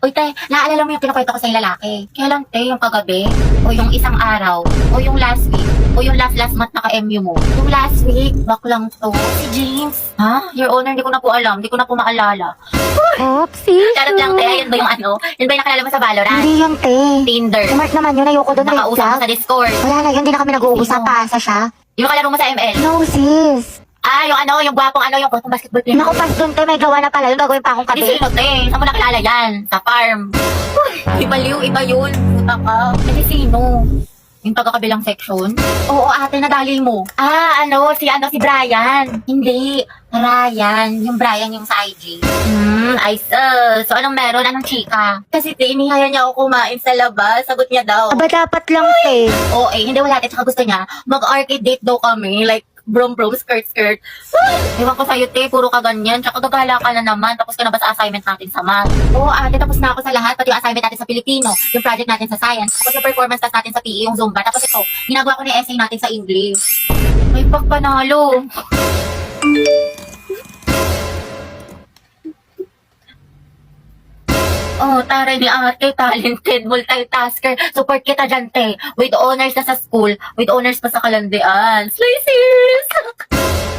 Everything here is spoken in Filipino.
Uy, te, naalala mo yung kinukwento ko sa yung lalaki? Kailan, te, yung kagabi? O yung isang araw? O yung last week? O yung last month naka-MU mo? Yung last week, baklang to. Si James. Ha? Your Honor, hindi ko na po alam. Hindi ko na po maalala. Oopsie. Charot lang, te. Yun ba yung ano? Yun ba yung nakilala mo sa Valorant? Hindi yun, te. Tinder. Si Mark naman yun, ayoko doon, red Nakausap mo flag. sa Discord. Wala na yun, hindi na kami nag-uusap, Sino? paasa siya. Yung kalaro mo sa ML. No, sis. Ah, yung ano, yung gwapong ano, yung basketball player. Naku, pas doon, te, may gawa na pala yun, gagawin pa akong Hindi kape. sino, te. Saan mo nakilala yan? Sa farm. Uy, iba yun. Puta ka. Kasi sino? Yung taga-kabilang section? Oo, ate, nadali mo. Ah, si Brian. Hindi, Ryan. Yung Brian yung sa IG. I so anong meron? Anong chika? Kasi te, inihaya niya ako kumain sa labas. Sagot niya daw. Aba, dapat lang, te. Oo, hindi wala. At saka gusto niya, mag-arcade date daw kami. Like, brom, skirt. Ewan ko sa'yo, te, puro ka ganyan. Tsaka gagala ka na naman. Tapos ka na ba sa assignment natin sa math? Oo, ate, tapos na ako sa lahat. Pati yung assignment natin sa Filipino, yung project natin sa science, tapos yung performance test natin sa PE, yung Zumba. Tapos ito, ginagawa ko na yung essay natin sa English. May pagpanalo. Oh, taray ni ate, talented, multitasker. Support kita dyan, te. With honors na sa school, with honors pa sa kalandian. Slay, sis!